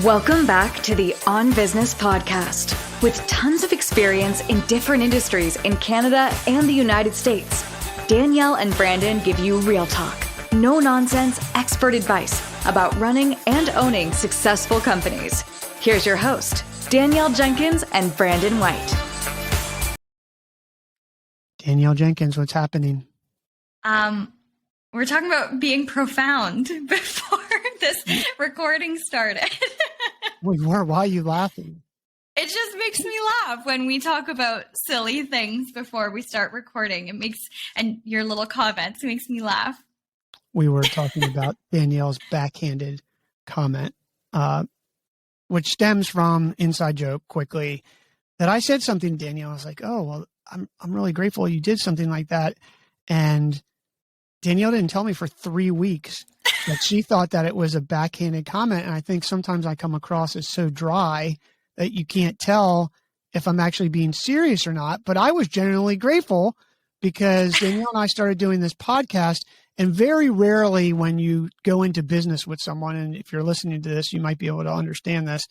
Welcome back to the On Business podcast. With tons of experience in different industries in Canada and the United States, Danielle and Brandon give you real talk, no nonsense expert advice about running and owning successful companies. Here's your host, Danielle Jenkins and Brandon White. Danielle Jenkins, what's happening? We're talking about being profound before this recording started. We were. Why are you laughing? It just makes me laugh when we talk about silly things before we start recording. And your little comments makes me laugh. We were talking about Danielle's backhanded comment, which stems from inside joke quickly that I said something to Danielle. I was like, oh, well, I'm really grateful you did something like that. And Danielle didn't tell me for 3 weeks that she thought that it was a backhanded comment. And I think sometimes I come across as so dry that you can't tell if I'm actually being serious or not. But I was genuinely grateful because Danielle and I started doing this podcast. And very rarely when you go into business with someone, and if you're listening to this, you might be able to understand this,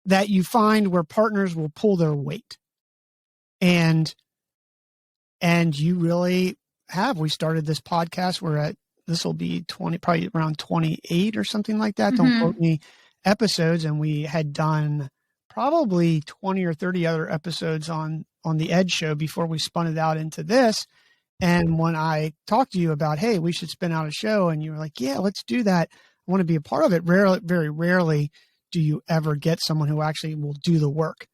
that you find where partners will pull their weight. And you really have. We started this podcast. This will be probably around 28 or something like that. Mm-hmm. Don't quote me, episodes. And we had done probably 20 or 30 other episodes on the Edge show before we spun it out into this. And when I talked to you about, hey, we should spin out a show, and you were like, yeah, let's do that. I want to be a part of it. Very rarely do you ever get someone who actually will do the work.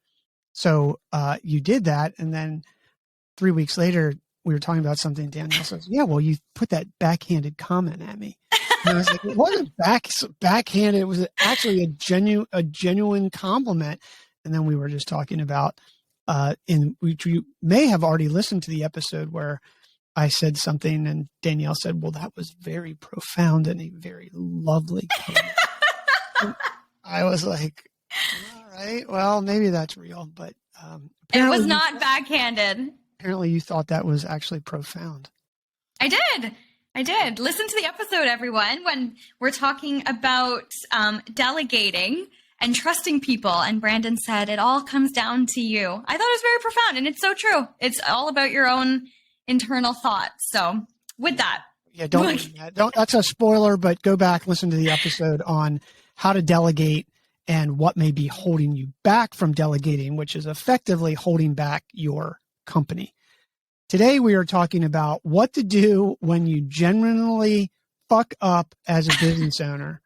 So you did that. And then 3 weeks later, we were talking about something. Danielle says, yeah, well, you put that backhanded comment at me. And I was like, it wasn't backhanded. It was actually a genuine compliment. And then we were just talking about, which you may have already listened to the episode where I said something and Danielle said, well, that was very profound and a very lovely comment. I was like, all right, well, maybe that's real, but it was not backhanded. Apparently you thought that was actually profound. I did. Listen to the episode, everyone, when we're talking about delegating and trusting people. And Brandon said, it all comes down to you. I thought it was very profound. And it's so true. It's all about your own internal thoughts. So with that. Yeah, don't that's a spoiler, but go back, listen to the episode on how to delegate and what may be holding you back from delegating, which is effectively holding back your company. Today, we are talking about what to do when you genuinely fuck up as a business owner.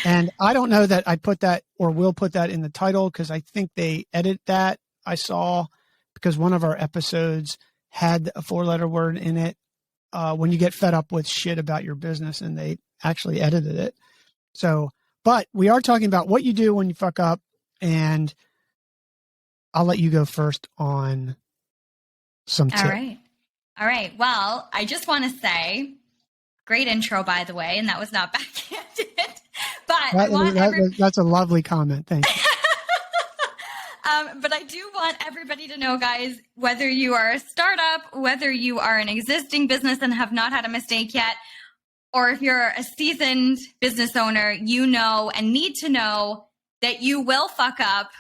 And I don't know that I put that or will put that in the title because I think they edit that. I saw because one of our episodes had a 4-letter word in it when you get fed up with shit about your business, and they actually edited it. So, but we are talking about what you do when you fuck up, and I'll let you go first on some tips. All right. Well, I just want to say, great intro, by the way, and that was not backhanded. But that's a lovely comment. Thank you. But I do want everybody to know, guys, whether you are a startup, whether you are an existing business and have not had a mistake yet, or if you're a seasoned business owner, you know and need to know that you will fuck up.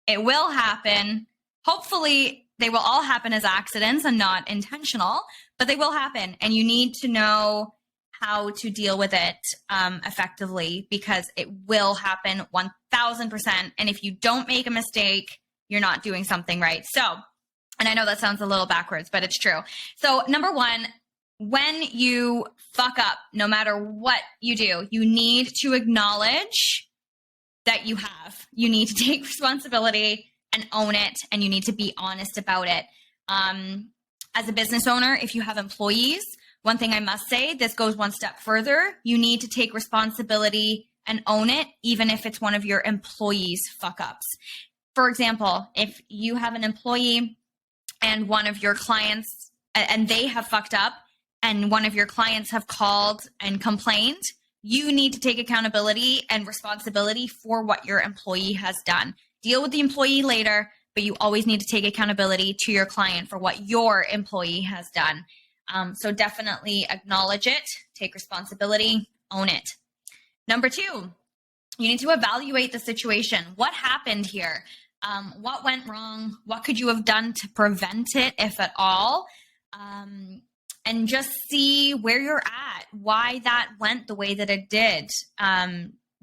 It will happen. Hopefully, they will all happen as accidents and not intentional, but they will happen. And you need to know how to deal with it effectively because it will happen 1000%. And if you don't make a mistake, you're not doing something right. So, and I know that sounds a little backwards, but it's true. So number one, when you fuck up, no matter what you do, you need to acknowledge that you have. You need to take responsibility and own it, and you need to be honest about it. As a business owner, if you have employees, one thing I must say, this goes one step further. You need to take responsibility and own it, even if it's one of your employees' fuck-ups. For example, if you have an employee and one of your clients, and they have fucked up, and one of your clients have called and complained, you need to take accountability and responsibility for what your employee has done. Deal with the employee later, but you always need to take accountability to your client for what your employee has done. So definitely acknowledge it, take responsibility, own it. Number two, You need to evaluate the situation. What happened here? What went wrong? What could you have done to prevent it, if at all? And just see where you're at, why that went the way that it did.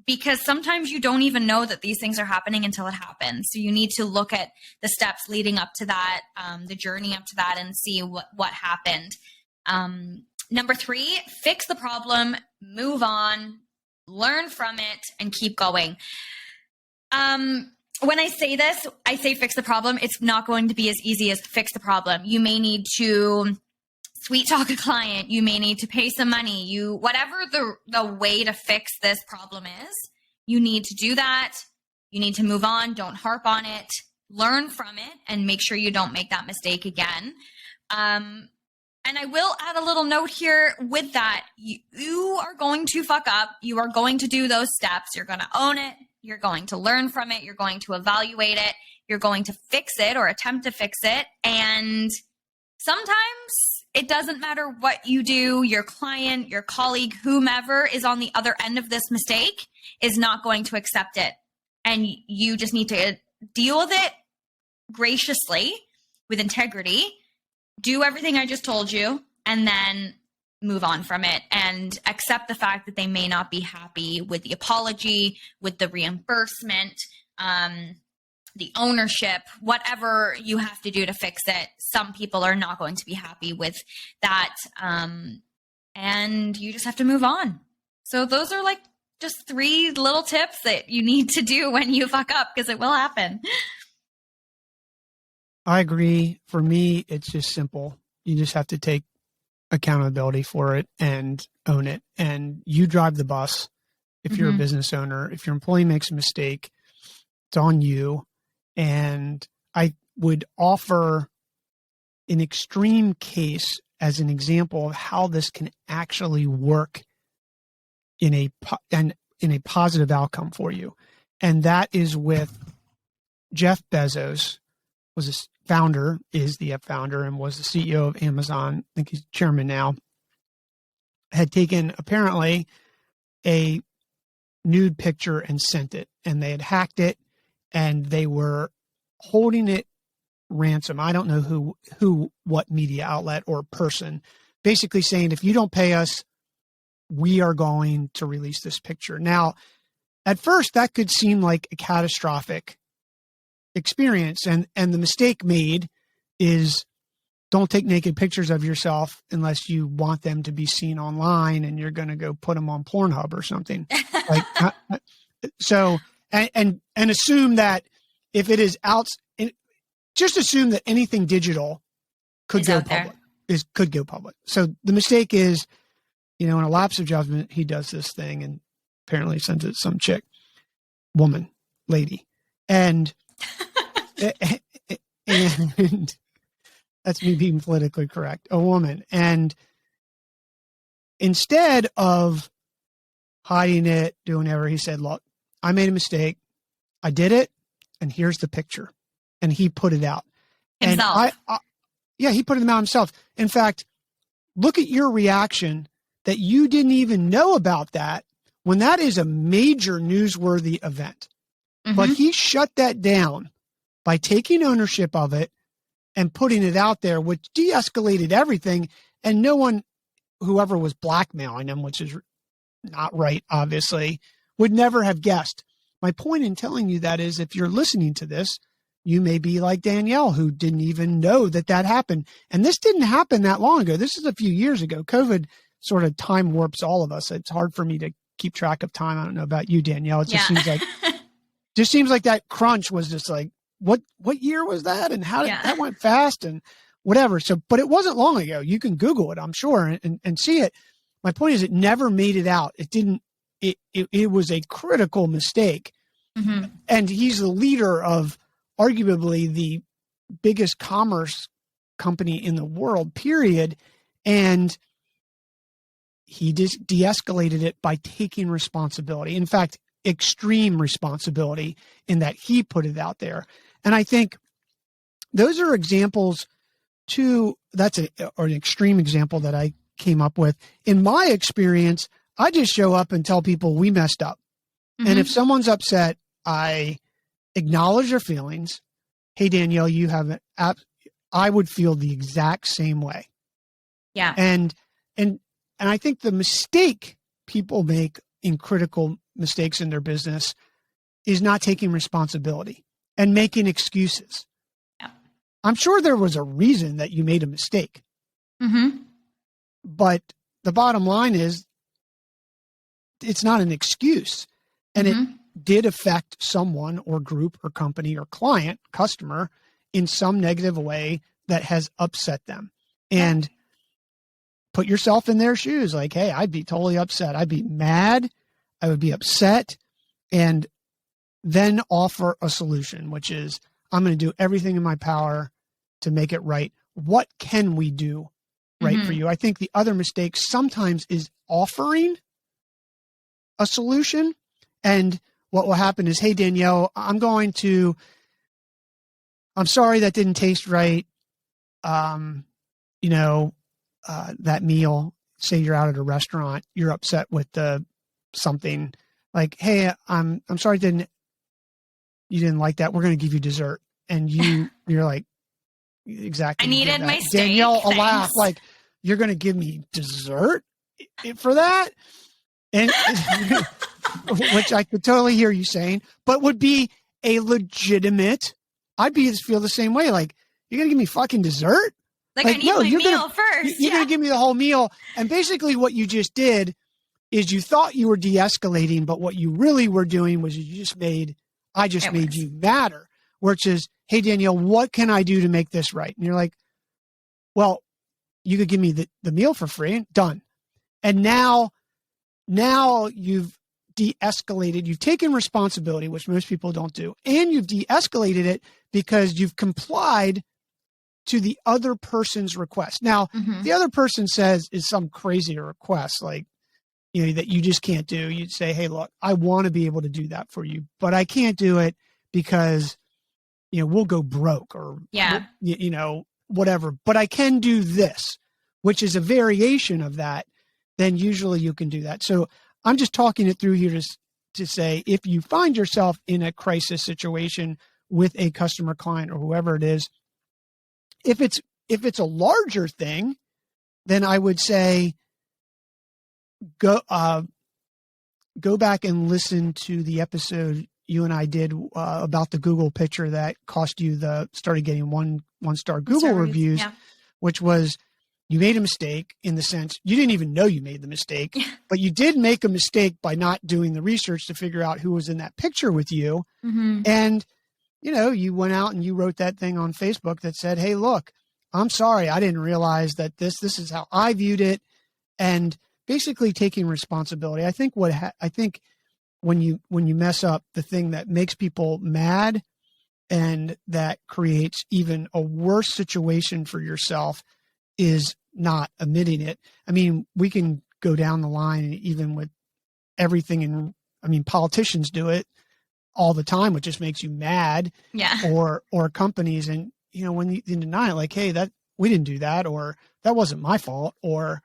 Because sometimes you don't even know that these things are happening until it happens. So you need to look at the steps leading up to that, the journey up to that, and see what happened. Number 3, fix the problem, move on, learn from it, and keep going. When I say this, I say fix the problem. It's not going to be as easy as fix the problem. You may need to sweet talk a client. You may need to pay some money. Whatever the way to fix this problem is, you need to do that. You need to move on. Don't harp on it. Learn from it and make sure you don't make that mistake again. And I will add a little note here with that. You are going to fuck up. You are going to do those steps. You're going to own it. You're going to learn from it. You're going to evaluate it. You're going to fix it or attempt to fix it. And sometimes it doesn't matter what you do. Your client, your colleague, whomever is on the other end of this mistake is not going to accept it. And you just need to deal with it graciously, with integrity. Do everything I just told you, and then move on from it and accept the fact that they may not be happy with the apology, with the reimbursement, the ownership, whatever you have to do to fix it. Some people are not going to be happy with that. And you just have to move on. So those are like just 3 little tips that you need to do when you fuck up, because it will happen. I agree. For me, it's just simple. You just have to take accountability for it and own it. And you drive the bus. If you're a business owner, if your employee makes a mistake, it's on you. And I would offer an extreme case as an example of how this can actually work in a positive outcome for you. And that is with Jeff Bezos, was a founder, is the founder, and was the CEO of Amazon. I think he's chairman now. Had taken apparently a nude picture and sent it, and they had hacked it, and they were holding it ransom. I don't know what media outlet or person, basically saying, if you don't pay us, we are going to release this picture. Now, at first, that could seem like a catastrophic experience, and the mistake made is don't take naked pictures of yourself unless you want them to be seen online and you're going to go put them on Pornhub or something. Like, so, and assume that if it is just assume that anything digital could go public. Could go public. So the mistake is, in a lapse of judgment, he does this thing and apparently sends it to some chick, woman, lady, and that's me being politically correct, a woman. And instead of hiding it, doing whatever, he said, look, I made a mistake. I did it. And here's the picture. And he put it out. Himself. And he put it out himself. In fact, look at your reaction that you didn't even know about that when that is a major newsworthy event. But he shut that down by taking ownership of it and putting it out there, which de-escalated everything. And no one, whoever was blackmailing him, which is not right, obviously, would never have guessed. My point in telling you that is, if you're listening to this, you may be like Danielle, who didn't even know that happened. And this didn't happen that long ago. This is a few years ago. COVID sort of time warps all of us. It's hard for me to keep track of time. I don't know about you, Danielle. It just seems like that crunch was just like, what year was that? And how that went fast and whatever. So, but it wasn't long ago. You can Google it, I'm sure, and see it. My point is, it never made it out. It didn't, it was a critical mistake. And he's the leader of arguably the biggest commerce company in the world, period. And he just de-escalated it by taking responsibility. In fact, extreme responsibility, in that he put it out there. And I think those are examples too. That's an extreme example that I came up with. In my experience, I just show up and tell people we messed up. And if someone's upset, I acknowledge their feelings. Hey, Danielle, you have I would feel the exact same way. Yeah. And I think the mistake people make in critical mistakes in their business is not taking responsibility and making excuses. Yeah. I'm sure there was a reason that you made a mistake. But the bottom line is it's not an excuse. And it did affect someone or group or company or client, customer in some negative way that has upset them. And put yourself in their shoes. Like, hey, I'd be totally upset. I'd be mad. I would be upset. And then offer a solution, which is I'm going to do everything in my power to make it right. What can we do right for you? I think the other mistake sometimes is offering a solution. And what will happen is, hey, Danielle, I'm sorry that didn't taste right. That meal, say you're out at a restaurant, you're upset with something like, hey, I'm sorry you didn't like that. We're going to give you dessert. And you're like, exactly. I needed my steak. Danielle, a laugh, like, you're going to give me dessert for that? And which I could totally hear you saying, but would be a legitimate, feel the same way. Like, you're going to give me fucking dessert? Like I need my meal first. You're going to give me the whole meal. And basically what you just did is you thought you were de-escalating, but what you really were doing was I just made you madder, which is, hey, Danielle, what can I do to make this right? And you're like, well, you could give me the meal for free. Done. And now you've de-escalated. You've taken responsibility, which most people don't do. And you've de-escalated it because you've complied to the other person's request. Now, the other person says is some crazy request, like, that you just can't do. You'd say, hey, look, I want to be able to do that for you, but I can't do it because, we'll go broke or, whatever. But I can do this, which is a variation of that. Then usually you can do that. So I'm just talking it through here to say, if you find yourself in a crisis situation with a customer, client, or whoever it is, if it's a larger thing, then I would say go back and listen to the episode you and I did about the Google picture that cost you started getting one-star Google reviews, which was you made a mistake in the sense you didn't even know you made the mistake, but you did make a mistake by not doing the research to figure out who was in that picture with you. And, you went out and you wrote that thing on Facebook that said, hey, look, I'm sorry. I didn't realize that this is how I viewed it. And basically taking responsibility. I think when you mess up, the thing that makes people mad and that creates even a worse situation for yourself is not admitting it. I mean, we can go down the line even with everything. Politicians do it all the time, which just makes you mad. Or companies. And, when you deny it, like, hey, that we didn't do that, or that wasn't my fault, or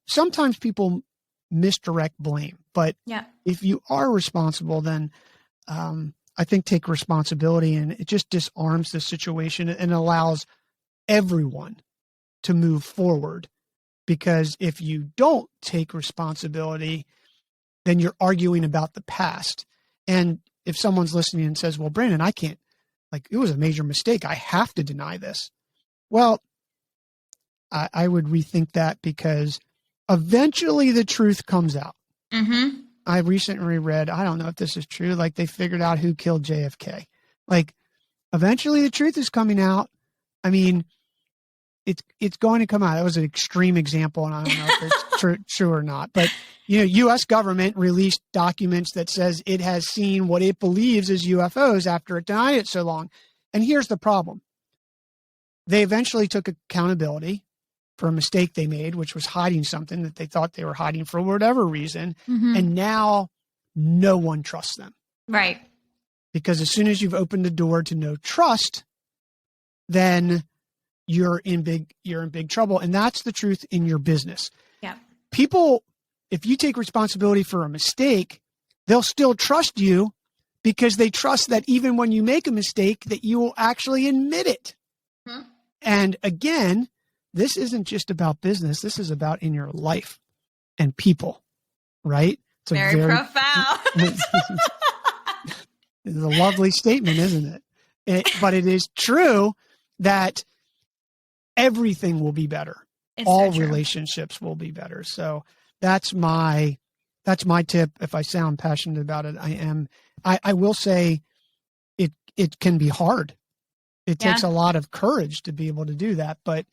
sometimes people misdirect blame, but if you are responsible, then I think take responsibility, and it just disarms the situation and allows everyone to move forward. Because if you don't take responsibility, then you're arguing about the past. And if someone's listening and says, well, Brandon, I can't, it was a major mistake, I have to deny this. Well, I would rethink that, because eventually the truth comes out. I recently read, I don't know if this is true, they figured out who killed JFK. Eventually the truth is coming out. It's going to come out. That was an extreme example, and I don't know if it's true or not. But, U.S. government released documents that says it has seen what it believes is UFOs after it denied it so long. And here's the problem. They eventually took accountability for a mistake they made, which was hiding something that they thought they were hiding for whatever reason. And now no one trusts them. Right. Because as soon as you've opened the door to no trust, then you're in big trouble. And that's the truth in your business. Yeah. People if you take responsibility for a mistake, they'll still trust you because they trust that even when you make a mistake, that you will actually admit it. Hmm. And again, this isn't just about business. This is about in your life and people, right? It's very profound. It's a lovely statement, isn't it? But it is true that everything will be better. All relationships will be better. So that's my tip. If I sound passionate about it, I am. I will say it can be hard. It takes a lot of courage to be able to do that. But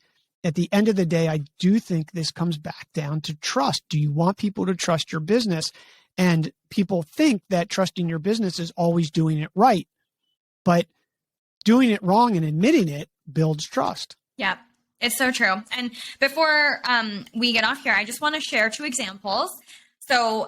at the end of the day, I do think this comes back down to trust. Do you want people to trust your business? And people think that trusting your business is always doing it right. But doing it wrong and admitting it builds trust. Yeah, it's so true. And before we get off here, I just want to share 2 examples. So,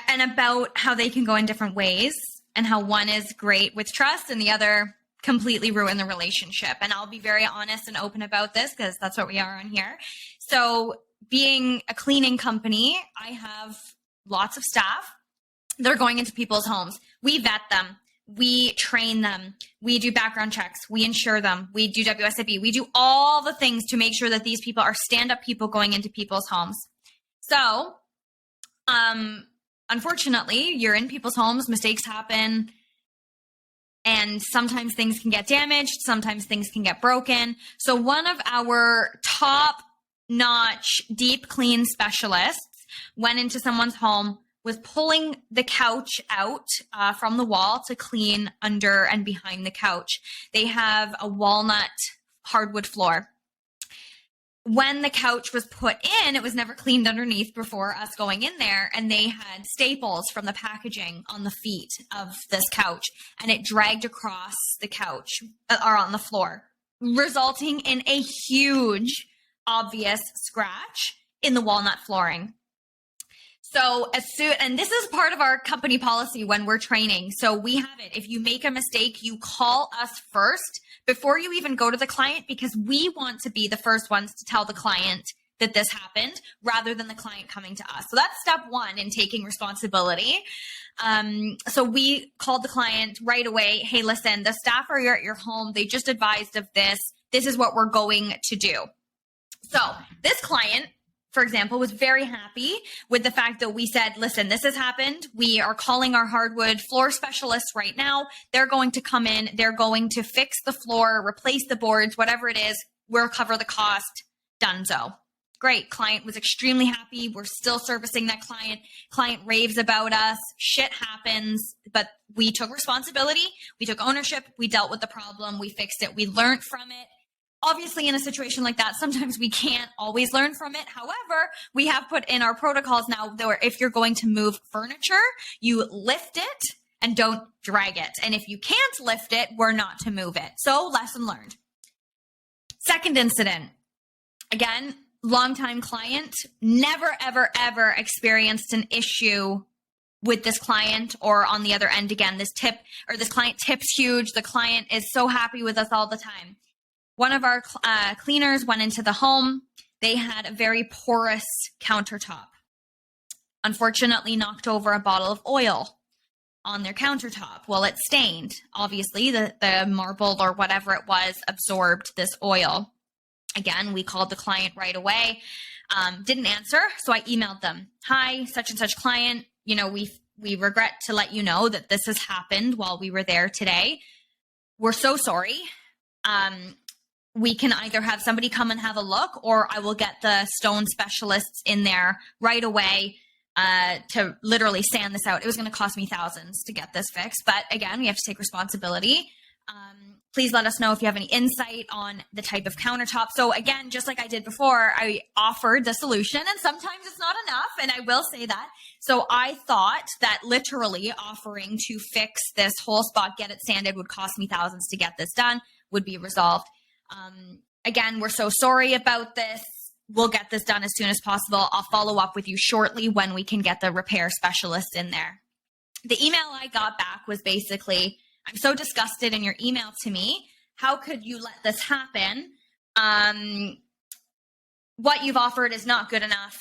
and about how they can go in different ways and how one is great with trust and the other completely ruin the relationship. And I'll be very honest and open about this because that's what we are on here. So being a cleaning company, I have lots of staff. They're going into people's homes. We vet them. We train them. We do background checks. We insure them. We do WSIB. We do all the things to make sure that these people are stand-up people going into people's homes. So, unfortunately, you're in people's homes. Mistakes happen. And sometimes things can get damaged. Sometimes things can get broken. So one of our top-notch deep clean specialists went into someone's home, was pulling the couch out from the wall to clean under and behind the couch. They have a walnut hardwood floor. When the couch was put in, it was never cleaned underneath before us going in there, and they had staples from the packaging on the feet of this couch, and it dragged across the couch or on the floor, resulting in a huge, obvious scratch in the walnut flooring. So and this is part of our company policy when we're training. So we have it. If you make a mistake, you call us first before you even go to the client, because we want to be the first ones to tell the client that this happened rather than the client coming to us. So that's step 1 in taking responsibility. So we called the client right away. Hey, listen, the staff are at your home. They just advised of this. This is what we're going to do. So this client, for example, was very happy with the fact that we said, listen, this has happened. We are calling our hardwood floor specialists right now. They're going to come in. They're going to fix the floor, replace the boards, whatever it is. We'll cover the cost. Donezo. Great. Client was extremely happy. We're still servicing that client. Client raves about us. Shit happens. But we took responsibility. We took ownership. We dealt with the problem. We fixed it. We learned from it. Obviously, in a situation like that, sometimes we can't always learn from it. However, we have put in our protocols now where if you're going to move furniture, you lift it and don't drag it. And if you can't lift it, we're not to move it. So, lesson learned. Second incident. Again, longtime client, never, ever, ever experienced an issue with this client, or on the other end, again, this client tips huge. The client is so happy with us all the time. One of our cleaners went into the home. They had a very porous countertop. Unfortunately, knocked over a bottle of oil on their countertop. Well, it stained. Obviously, the marble or whatever it was absorbed this oil. Again, we called the client right away. Didn't answer, so I emailed them. Hi, such and such client. You know, we regret to let you know that this has happened while we were there today. We're so sorry. We can either have somebody come and have a look, or I will get the stone specialists in there right away to literally sand this out. It was going to cost me thousands to get this fixed. But again, we have to take responsibility. Please let us know if you have any insight on the type of countertop. So again, just like I did before, I offered the solution, and sometimes it's not enough. And I will say that. So I thought that literally offering to fix this whole spot, get it sanded, would cost me thousands to get this done, would be resolved. Again, we're so sorry about this. We'll get this done as soon as possible. I'll follow up with you shortly when we can get the repair specialist in there. The email I got back was basically, I'm so disgusted in your email to me. How could you let this happen? What you've offered is not good enough.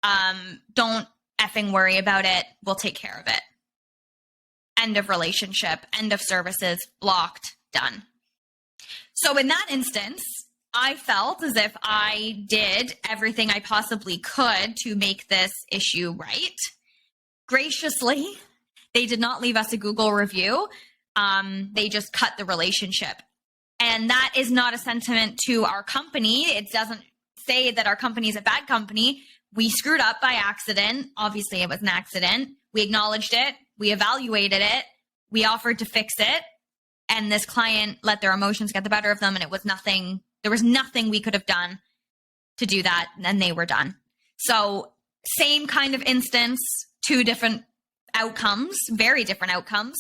Don't effing worry about it. We'll take care of it. End of relationship, end of services, blocked, done. So in that instance, I felt as if I did everything I possibly could to make this issue right. Graciously, they did not leave us a Google review. They just cut the relationship. And that is not a sentiment to our company. It doesn't say that our company is a bad company. We screwed up by accident. Obviously, it was an accident. We acknowledged it. We evaluated it. We offered to fix it. And this client let their emotions get the better of them. And it was nothing. There was nothing we could have done to do that. And they were done. So same kind of instance, two different outcomes, very different outcomes.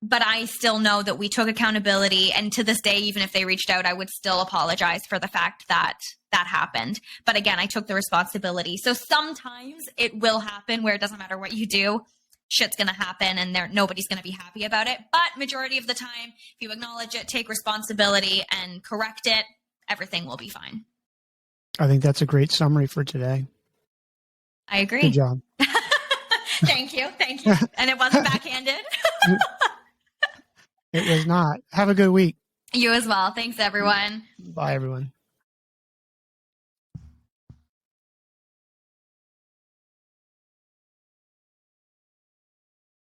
But I still know that we took accountability. And to this day, even if they reached out, I would still apologize for the fact that that happened. But again, I took the responsibility. So sometimes it will happen where it doesn't matter what you do, shit's going to happen and nobody's going to be happy about it. But majority of the time, if you acknowledge it, take responsibility and correct it, everything will be fine. I think that's a great summary for today. I agree. Good job. Thank you. Thank you. And it wasn't backhanded. It was not. Have a good week. You as well. Thanks, everyone. Bye, everyone.